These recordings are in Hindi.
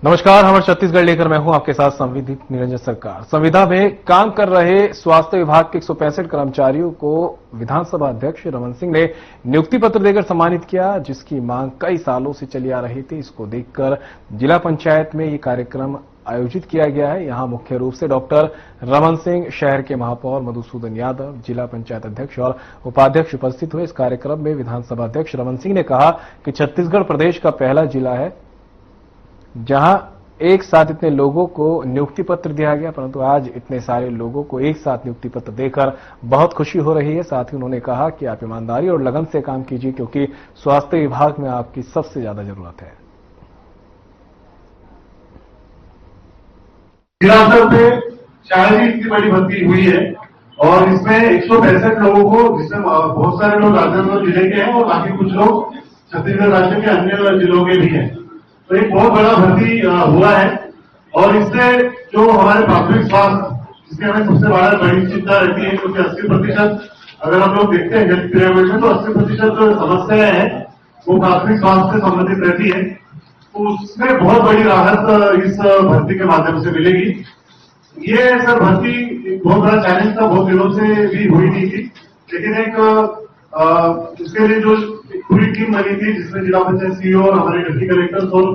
नमस्कार, हमारे छत्तीसगढ़ लेकर मैं हूं आपके साथ संविधित निरंजन सरकार। संविदा में काम कर रहे स्वास्थ्य विभाग के 165 कर्मचारियों को विधानसभा अध्यक्ष रमन सिंह ने नियुक्ति पत्र देकर सम्मानित किया, जिसकी मांग कई सालों से चली आ रही थी। इसको देखकर जिला पंचायत में ये कार्यक्रम आयोजित किया गया है। यहां मुख्य रूप से डॉक्टर रमन सिंह, शहर के महापौर मधुसूदन यादव, जिला पंचायत अध्यक्ष और उपाध्यक्ष उपस्थित हुए। इस कार्यक्रम में विधानसभा अध्यक्ष रमन सिंह ने कहा कि छत्तीसगढ़ प्रदेश का पहला जिला है जहां एक साथ इतने लोगों को नियुक्ति पत्र दिया गया, परंतु आज इतने सारे लोगों को एक साथ नियुक्ति पत्र देकर बहुत खुशी हो रही है। साथ ही उन्होंने कहा कि आप ईमानदारी और लगन से काम कीजिए, क्योंकि स्वास्थ्य विभाग में आपकी सबसे ज्यादा जरूरत है। जिला स्तर पे शायद ही इतनी बड़ी भर्ती हुई है और इसमें 165 लोगों को, जिसमें बहुत सारे लोग राजनांदगांव जिले के हैं और बाकी कुछ लोग छत्तीसगढ़ राज्य के अन्य जिलों के भी हैं। तो एक बहुत बड़ा भर्ती हुआ है और इससे जो हमारे प्राथमिक स्वास्थ्य, जिसकी हमें सबसे बड़ी चिंता रहती है, क्योंकि 80% अगर हम लोग देखते हैं हेल्थ पिरामिड में, तो 80% जो समस्याएं हैं वो प्राथमिक स्वास्थ्य से संबंधित रहती है। तो उसमें बहुत बड़ी राहत इस भर्ती के माध्यम से मिलेगी। ये सर भर्ती एक बहुत बड़ा चैलेंज था, बहुत दिनों से भी हुई नहीं थी, लेकिन एक इसके लिए जो पूरी टीम बनी थी, जिसमें जिला पंचायत सीईओ और हमारे डिप्टी कलेक्टर और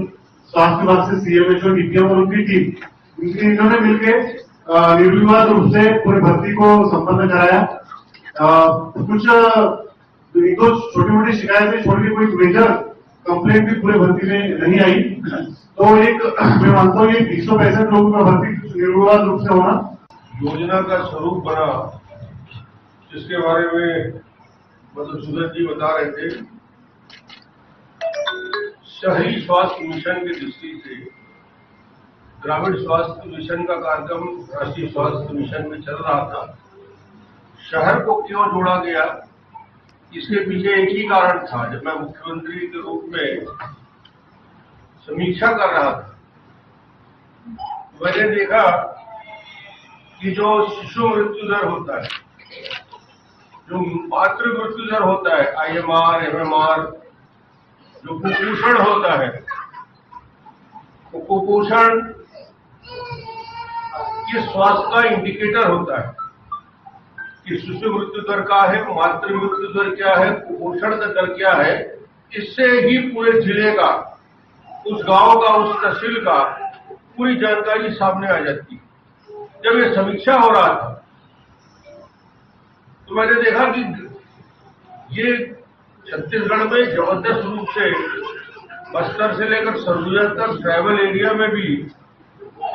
स्वास्थ्य विभाग से सीएमएचओ, डीपीएम और उनकी टीम, इन्होंने मिलकर निर्विवाद रूप से पूरी भर्ती को संपन्न कराया। कुछ एक दो छोटी मोटी शिकायतें छोड़ के कोई मेजर कंप्लेंट भी पूरे भर्ती में नहीं आई। तो एक मैं मानता हूँ 165 लोगों का भर्ती निर्विवाद रूप से होना योजना का स्वरूप बना, जिसके बारे में मधुसूदन जी बता रहे थे। शहरी स्वास्थ्य मिशन की दृष्टि से ग्रामीण स्वास्थ्य मिशन का कार्यक्रम राष्ट्रीय स्वास्थ्य मिशन में चल रहा था। शहर को क्यों जोड़ा गया, इसके पीछे एक ही कारण था। जब मैं मुख्यमंत्री के रूप में समीक्षा कर रहा था, मैंने देखा कि जो शिशु मृत्यु दर होता है, जो मातृ मृत्यु दर होता है, आईएमआर, एमएमआर, जो कुपोषण होता है, वो कुपोषण ये स्वास्थ्य का इंडिकेटर होता है कि शिशु मृत्यु दर क्या है, मातृ मृत्यु दर क्या है, कुपोषण का दर क्या है। इससे ही पूरे जिले का, उस गांव का, उस तहसील का पूरी जानकारी सामने आ जाती है। जब ये समीक्षा हो रहा था तो मैंने देखा कि ये छत्तीसगढ़ में जबरदस्त रूप से बस्तर से लेकर सरगुजा तक ट्राइबल एरिया में भी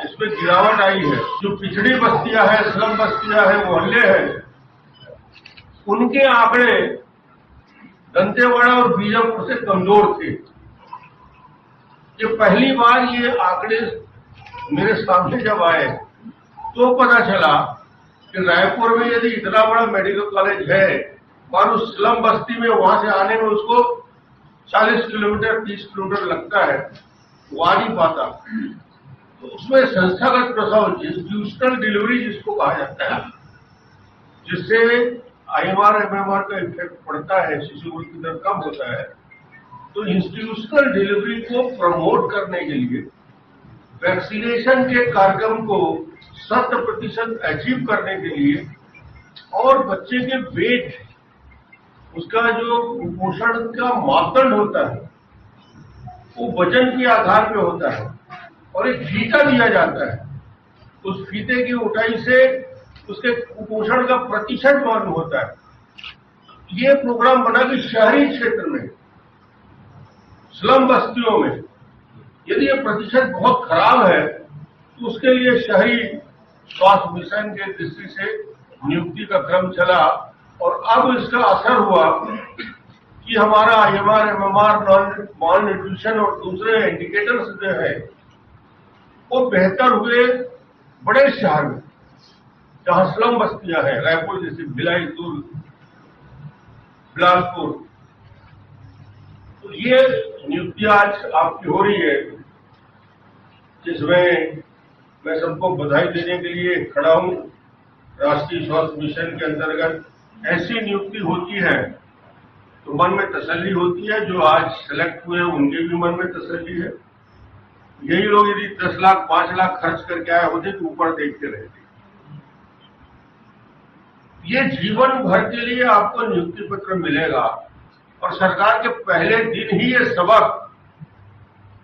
इसमें गिरावट आई है। जो पिछड़ी बस्तियां हैं, स्लम बस्तियां हैं, मोहल्ले हैं, उनके आंकड़े दंतेवाड़ा और बीजापुर से कमजोर थे। ये पहली बार ये आंकड़े मेरे सामने जब आए तो पता चला कि रायपुर में यदि इतना बड़ा मेडिकल कॉलेज है, और उस स्लम बस्ती में वहां से आने में उसको 40 किलोमीटर 30 किलोमीटर लगता है, वो आ नहीं पाता। तो उसमें संस्थागत प्रसव, इंस्टीट्यूशनल डिलीवरी जिसको कहा जाता है, जिससे आईएमआर एमएमआर का इफेक्ट पड़ता है, शिशु मृत्यु दर कम होता है। तो इंस्टीट्यूशनल डिलीवरी को प्रमोट करने के लिए, वैक्सीनेशन के कार्यक्रम को 100% अचीव करने के लिए, और बच्चे के वेट, उसका जो कुपोषण का मापदंड होता है वो वजन के आधार पे होता है और एक फीता दिया जाता है। उस फीते की उठाई से उसके कुपोषण का प्रतिशत मालूम होता है। ये प्रोग्राम बना कि शहरी क्षेत्र में, स्लम बस्तियों में यदि ये प्रतिशत बहुत खराब है तो उसके लिए शहरी स्वास्थ्य मिशन के दृष्टि से नियुक्ति का क्रम चला। और अब इसका असर हुआ कि हमारा आईएमआर, एमएमआर, नॉन न्यूट्रिशन और दूसरे इंडिकेटर्स जो है वो बेहतर हुए बड़े शहर में, जहां स्लम बस्तियां हैं, रायपुर जैसे, भिलाई, दुर्ग, बिलासपुर। तो ये नियुक्ति आज आपकी हो रही है, जिसमें मैं सबको बधाई देने के लिए खड़ा हूं। राष्ट्रीय स्वास्थ्य मिशन के अंतर्गत ऐसी नियुक्ति होती है तो मन में तसल्ली होती है। जो आज सेलेक्ट हुए उनके भी मन में तसल्ली है। यही लोग यदि 10 लाख 5 लाख खर्च करके आए होते तो ऊपर देखते रहते। ये जीवन भर के लिए आपको नियुक्ति पत्र मिलेगा और सरकार के पहले दिन ही ये सबक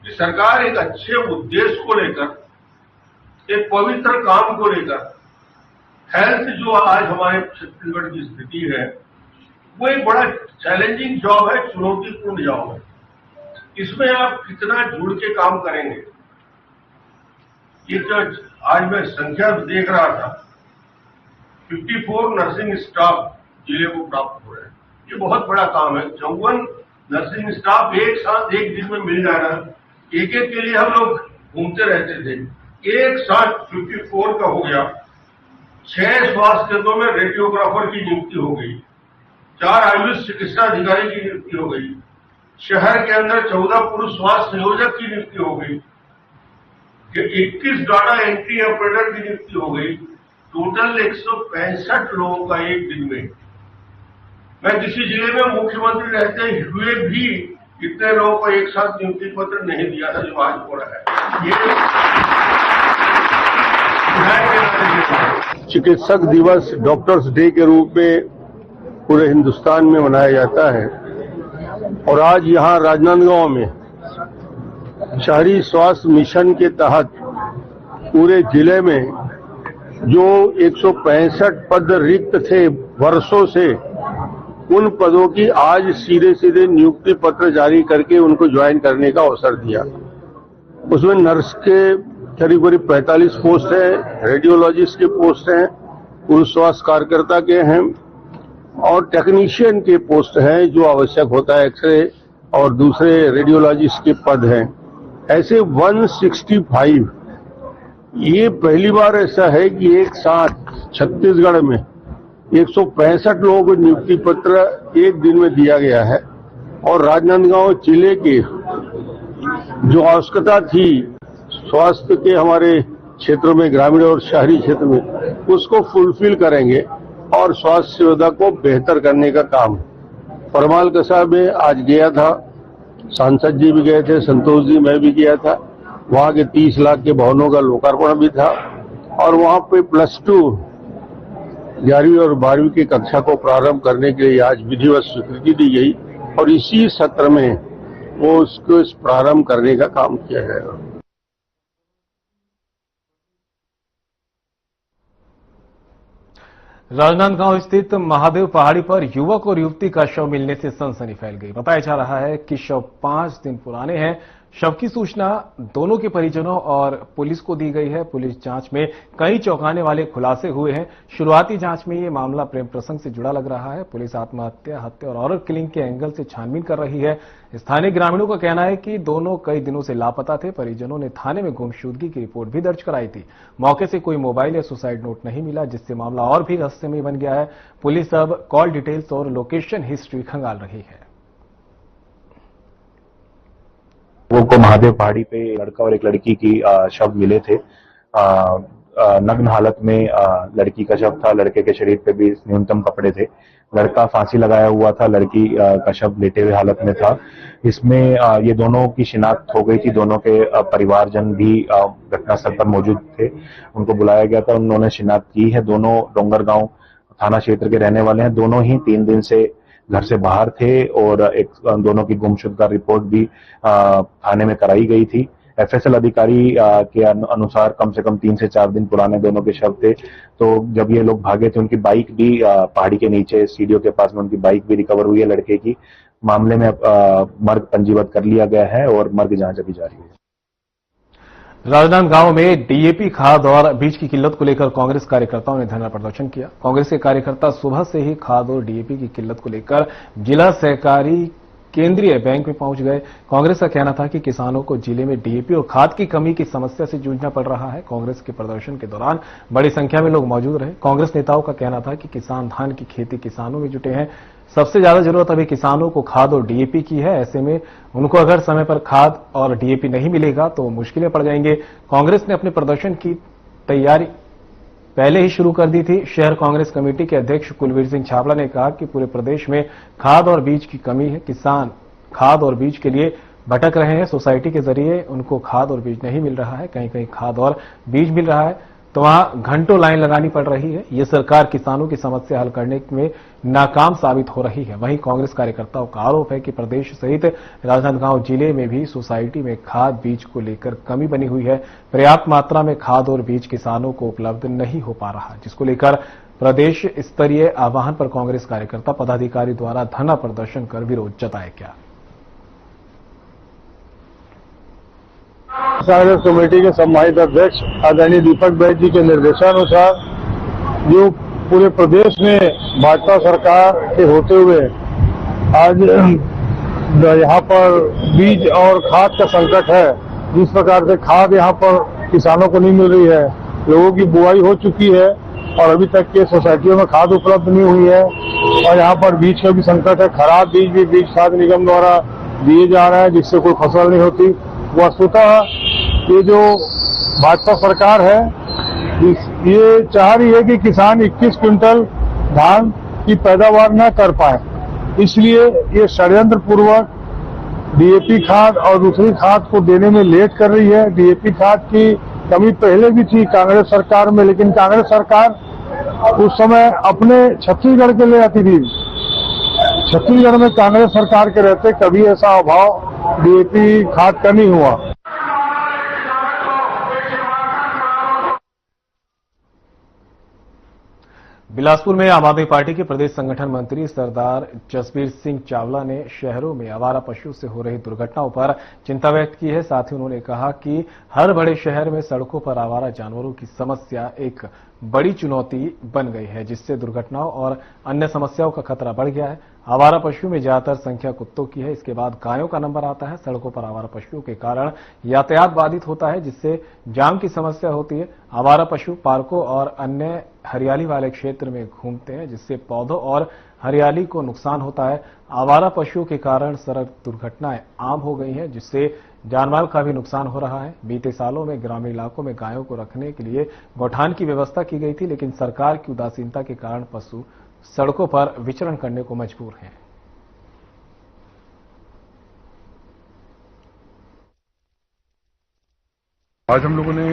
कि सरकार एक अच्छे उद्देश्य को लेकर, एक पवित्र काम को लेकर, हेल्थ जो आज हमारे छत्तीसगढ़ की स्थिति है वो एक बड़ा चैलेंजिंग जॉब है, चुनौतीपूर्ण जॉब है। इसमें आप कितना जुड़ के काम करेंगे। ये जो आज मैं संख्या देख रहा था, 54 नर्सिंग स्टाफ जिले को प्राप्त हो रहे हैं। ये बहुत बड़ा काम है। 54 नर्सिंग स्टाफ एक साथ एक दिन में मिल जाना, एक एक के लिए हम लोग घूमते रहते थे, एक साथ 54 का हो गया। 6 स्वास्थ्य केंद्रों में रेडियोग्राफर की नियुक्ति हो गई, 4 आयुष चिकित्सा अधिकारी की नियुक्ति हो गई, शहर के अंदर 14 पुरुष स्वास्थ्य संयोजक की नियुक्ति हो गई, 21 डाटा एंट्री ऑपरेटर की नियुक्ति हो गई। टोटल 165 लोगों का एक दिन में। मैं किसी जिले में मुख्यमंत्री रहते हुए भी इतने लोगों को एक साथ नियुक्ति पत्र नहीं दिया था जो आज हो रहा है। ये चिकित्सक दिवस डॉक्टर्स डे के रूप में पूरे हिंदुस्तान में मनाया जाता है और आज यहाँ राजनांदगांव में शहरी स्वास्थ्य मिशन के तहत पूरे जिले में जो 165 पद रिक्त थे वर्षों से, उन पदों की आज सीधे सीधे नियुक्ति पत्र जारी करके उनको ज्वाइन करने का अवसर दिया। उसमें नर्स के करीब करीब 45 पोस्ट हैं, रेडियोलॉजिस्ट के पोस्ट हैं, पुरुष स्वास्थ्य कार्यकर्ता के हैं और टेक्नीशियन के पोस्ट हैं जो आवश्यक होता है, एक्सरे और दूसरे रेडियोलॉजिस्ट के पद हैं। ऐसे 165। ये पहली बार ऐसा है कि एक साथ छत्तीसगढ़ में 165 लोगों को नियुक्ति पत्र एक दिन में दिया गया है और राजनांदगांव जिले के जो आवश्यकता थी स्वास्थ्य के हमारे क्षेत्रों में, ग्रामीण और शहरी क्षेत्र में, उसको फुलफिल करेंगे और स्वास्थ्य सुविधा को बेहतर करने का काम। परमाल कसा में आज गया था, सांसद जी भी गए थे, संतोष जी, मैं भी गया था। वहां के 30 लाख के भवनों का लोकार्पण भी था और वहां पे +2 11वीं और 12वीं की कक्षा को प्रारंभ करने के लिए आज विधिवत स्वीकृति दी गई और इसी सत्र में वो उसको प्रारंभ करने का काम किया जाएगा। राजनांदगांव स्थित महादेव पहाड़ी पर युवक और युवती का शव मिलने से सनसनी फैल गई। बताया जा रहा है कि शव 5 दिन पुराने हैं। शव की सूचना दोनों के परिजनों और पुलिस को दी गई है। पुलिस जांच में कई चौंकाने वाले खुलासे हुए हैं। शुरुआती जांच में ये मामला प्रेम प्रसंग से जुड़ा लग रहा है। पुलिस आत्महत्या, हत्या और ऑर्डर किलिंग के एंगल से छानबीन कर रही है। स्थानीय ग्रामीणों का कहना है कि दोनों कई दिनों से लापता थे। परिजनों ने थाने में गुमशुदगी की रिपोर्ट भी दर्ज कराई थी। मौके से कोई मोबाइल या सुसाइड नोट नहीं मिला, जिससे मामला और भी रहस्यमय बन गया है। पुलिस अब कॉल डिटेल्स और लोकेशन हिस्ट्री खंगाल रही है। वो को महादेव पहाड़ी पे लड़का और एक लड़की की शव मिले थे। नग्न हालत में लड़की का शव था। लड़के के शरीर पे भी न्यूनतम कपड़े थे। लड़का फांसी लगाया हुआ था, लड़की का शव लेटे हुए हालत में था। इसमें ये दोनों की शिनाख्त हो गई थी। दोनों के परिवारजन भी घटनास्थल पर मौजूद थे। उनको बुलाया गया था, उन्होंने शिनाख्त की है। दोनों डोंगरगांव थाना क्षेत्र के रहने वाले हैं। दोनों ही 3 दिन से घर से बाहर थे और दोनों की गुमशुदगी रिपोर्ट भी थाने में कराई गई थी। एफएसएल अधिकारी के अनुसार कम से कम 3 से 4 दिन पुराने दोनों के शव थे। तो जब ये लोग भागे थे, उनकी बाइक भी पहाड़ी के नीचे सीढ़ियों के पास में उनकी बाइक भी रिकवर हुई है लड़के की। मामले में मर्ग पंजीबद्ध कर लिया गया है और मर्ग जांच अभी जारी है। राजनांदगांव में डीएपी खाद और बीज की किल्लत को लेकर कांग्रेस कार्यकर्ताओं ने धरना प्रदर्शन किया। कांग्रेस के कार्यकर्ता सुबह से ही खाद और डीएपी की किल्लत को लेकर जिला सहकारी केंद्रीय बैंक में पहुंच गए। कांग्रेस का कहना था कि किसानों को जिले में डीएपी और खाद की कमी की समस्या से जूझना पड़ रहा है। कांग्रेस के प्रदर्शन के दौरान बड़ी संख्या में लोग मौजूद रहे। कांग्रेस नेताओं का कहना था कि किसान धान की खेती किसानों में जुटे हैं। सबसे ज्यादा जरूरत अभी किसानों को खाद और डीएपी की है। ऐसे में उनको अगर समय पर खाद और डीएपी नहीं मिलेगा तो मुश्किलें पड़ जाएंगे। कांग्रेस ने अपने प्रदर्शन की तैयारी पहले ही शुरू कर दी थी। शहर कांग्रेस कमेटी के अध्यक्ष कुलवीर सिंह छाबड़ा ने कहा कि पूरे प्रदेश में खाद और बीज की कमी है। किसान खाद और बीज के लिए भटक रहे हैं। सोसाइटी के जरिए उनको खाद और बीज नहीं मिल रहा है, कहीं कहीं खाद और बीज मिल रहा है तो वहां घंटों लाइन लगानी पड़ रही है। ये सरकार किसानों की समस्या हल करने में नाकाम साबित हो रही है। वहीं कांग्रेस कार्यकर्ताओं का आरोप है कि प्रदेश सहित राजनांदगांव जिले में भी सोसाइटी में खाद बीज को लेकर कमी बनी हुई है। पर्याप्त मात्रा में खाद और बीज किसानों को उपलब्ध नहीं हो पा रहा, जिसको लेकर प्रदेश स्तरीय आह्वान पर कांग्रेस कार्यकर्ता पदाधिकारी द्वारा धरना प्रदर्शन कर विरोध जताया गया। कांग्रेस कमेटी के सम्मानित अध्यक्ष आदरणीय दीपक बैद जी के निर्देशानुसार जो पूरे प्रदेश में भाजपा सरकार के होते हुए आज यहाँ पर बीज और खाद का संकट है। जिस प्रकार से खाद यहाँ पर किसानों को नहीं मिल रही है, लोगों की बुआई हो चुकी है और अभी तक के सोसाइटियों में खाद उपलब्ध नहीं हुई है और यहाँ पर बीज का भी संकट है। खराब बीज भी बीज खाद निगम द्वारा दिए जा रहे हैं, जिससे कोई फसल नहीं होती। वस्तुतः ये जो भाजपा सरकार है ये चाह रही है कि किसान 21 क्विंटल धान की पैदावार न कर पाए, इसलिए ये षड्यंत्र पूर्वक डीएपी खाद और दूसरी खाद को देने में लेट कर रही है। डीएपी खाद की कमी पहले भी थी कांग्रेस सरकार में, लेकिन कांग्रेस सरकार उस समय अपने छत्तीसगढ़ के ले आती थी। छत्तीसगढ़ में कांग्रेस सरकार के रहते कभी ऐसा अभाव डीएपी खाद का नहीं हुआ। बिलासपुर में आम आदमी पार्टी के प्रदेश संगठन मंत्री सरदार जसबीर सिंह चावला ने शहरों में आवारा पशु से हो रही दुर्घटनाओं पर चिंता व्यक्त की है। साथ ही उन्होंने कहा कि हर बड़े शहर में सड़कों पर आवारा जानवरों की समस्या एक बड़ी चुनौती बन गई है, जिससे दुर्घटनाओं और अन्य समस्याओं का खतरा बढ़ गया है। आवारा पशु में ज्यादातर संख्या कुत्तों की है, इसके बाद गायों का नंबर आता है। सड़कों पर आवारा पशुओं के कारण यातायात बाधित होता है, जिससे जाम की समस्या होती है। आवारा पशु पार्कों और अन्य हरियाली वाले क्षेत्र में घूमते हैं, जिससे पौधों और हरियाली को नुकसान होता है। आवारा पशुओं के कारण सड़क दुर्घटनाएं आम हो गई हैं, जिससे जानमाल का भी नुकसान हो रहा है। बीते सालों में ग्रामीण इलाकों में गायों को रखने के लिए गौठान की व्यवस्था की गई थी, लेकिन सरकार की उदासीनता के कारण पशु सड़कों पर विचरण करने को मजबूर हैं। आज हम लोगों ने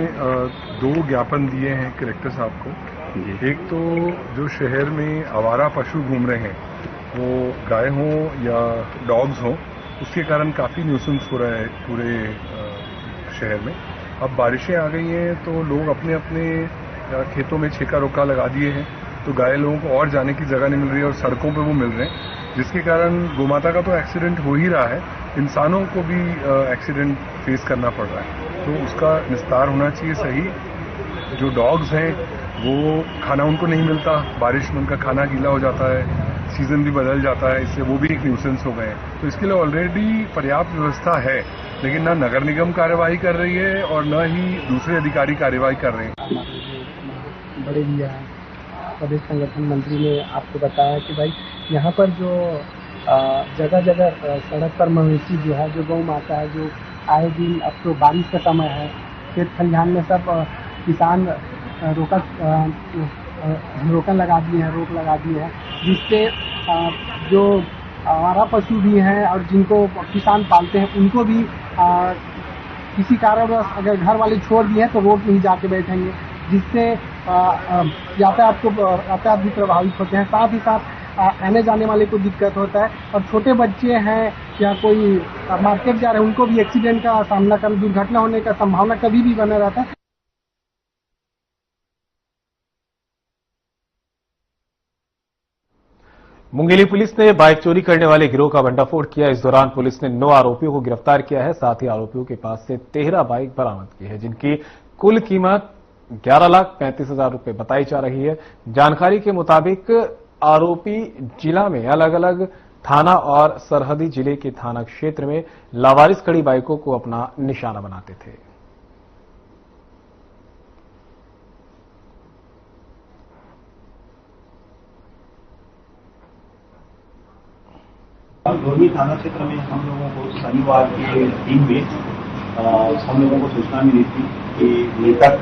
2 ज्ञापन दिए हैं कलेक्टर साहब को। एक तो जो शहर में आवारा पशु घूम रहे हैं, वो गाय हों या डॉग्स हों, उसके कारण काफ़ी न्यूसेंस हो रहा है पूरे शहर में। अब बारिशें आ गई हैं तो लोग अपने अपने खेतों में छेका रोका लगा दिए हैं, तो गाय लोगों को और जाने की जगह नहीं मिल रही है और सड़कों पे वो मिल रहे हैं, जिसके कारण गोमाता का तो एक्सीडेंट हो ही रहा है, इंसानों को भी एक्सीडेंट फेस करना पड़ रहा है। तो उसका निस्तार होना चाहिए सही। जो डॉग्स हैं वो खाना उनको नहीं मिलता, बारिश में उनका खाना गीला हो जाता है, सीजन भी बदल जाता है, इससे वो भी एक न्यूसेंस हो गए हैं। तो इसके लिए ऑलरेडी पर्याप्त व्यवस्था है, लेकिन ना नगर निगम कार्यवाही कर रही है और न ही दूसरे अधिकारी कार्यवाही कर रहे हैं। बड़े भैया प्रदेश संगठन मंत्री ने आपको बताया कि भाई यहाँ पर जो जगह जगह सड़क पर मवेशी जो है, जो गौ माता है, जो आए दिन, अब तो बारिश का समय है, खेत खलिहान में सब किसान रोकन लगा दिए हैं, रोक लगा दिए हैं, जिससे जो आवारा पशु भी हैं और जिनको किसान पालते हैं उनको भी किसी कारणवश अगर घर वाले छोड़ दिए हैं तो रोड में ही जाके बैठेंगे, जिससे यातायात भी प्रभावित होते हैं। साथ ही साथ आने जाने वाले को दिक्कत होता है और छोटे बच्चे हैं या कोई मार्केट जा रहे हैं उनको भी एक्सीडेंट का सामना कर, दुर्घटना होने का संभावना कभी भी बना रहता है। मुंगेली पुलिस ने बाइक चोरी करने वाले गिरोह का भंडाफोड़ किया। इस दौरान पुलिस ने 9 आरोपियों को गिरफ्तार किया है। साथ ही आरोपियों के पास से 13 बाइक बरामद की है, जिनकी कुल कीमत 11,35,000 रुपए बताई जा रही है। जानकारी के मुताबिक आरोपी जिला में अलग अलग थाना और सरहदी जिले के थाना क्षेत्र में लावारिस खड़ी बाइकों को अपना निशाना बनाते थे। दोरमी थाना क्षेत्र में हम लोगों को शनिवार के 3 बजे हम लोगों को सूचना मिली थी कि मृतक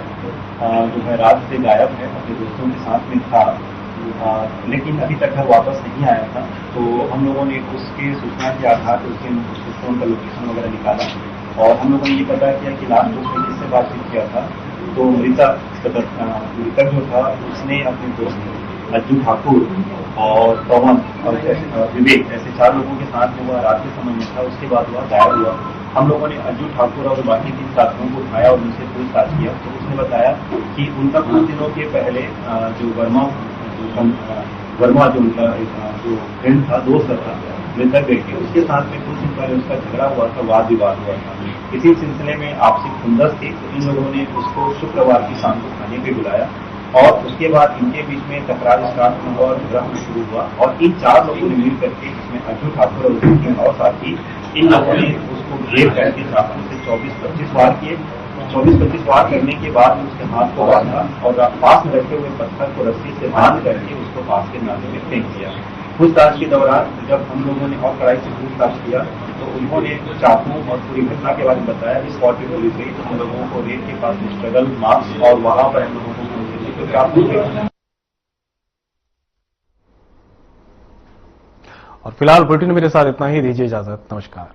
जो है रात से गायब है, अपने दोस्तों के साथ में था, लेकिन अभी तक घर वापस नहीं आया था। तो हम लोगों ने उसके सूचना के आधार पर उसके फोन का लोकेशन वगैरह निकाला और हम लोगों ने ये पता किया कि लास्ट उसने किससे बातचीत किया था। तो मृतक जो था उसने अपने दोस्त अज्जू ठाकुर और पवन और विवेक ऐसे 4 लोगों के साथ में वह रात के समय में था। उसके बाद वह गायब हुआ। हम लोगों ने अज्जू ठाकुर और बाकी 3 साथियों को उठाया और उनसे पूछताछ किया। तो उसने बताया कि उनका कुछ दिनों के पहले जो वर्मा जो उनका जो फ्रेंड था, दोस्त था मृतक व्यक्ति, उसके साथ में कुछ दिन पहले उसका झगड़ा हुआ था, वाद विवाद हुआ था। इसी सिलसिले में आपसी खुंदस थी। तो इन लोगों ने उसको शुक्रवार की शाम को थाने पे बुलाया और उसके बाद इनके बीच में तकरार स्टार्ट हुआ और झगड़ा शुरू हुआ और इन 4 लोगों ने मिल करके, जिसमें अज्जू ठाकुर और उसके 3 और साथी, इन लोगों ने उसको घेर करके चाकू से 24-25 वार किए। 24-25 वार करने के बाद उसके हाथ को बांधा और पास में रखे हुए पत्थर को रस्सी से बांध करके उसको पास के नाले में फेंक दिया। पूछताछ के दौरान जब हम लोगों ने और कड़ाई से पूछताछ किया तो उन्होंने चाकू और पूरी घटना के बारे में बताया। इस स्पॉट पे पुलिस गई तो हम लोगों को रेत के पास स्ट्रगल मार्क्स और वहां पर हम लोगों को चाकू के। और फिलहाल बुलेटिन में मेरे साथ इतना ही। दीजिए इजाजत। नमस्कार।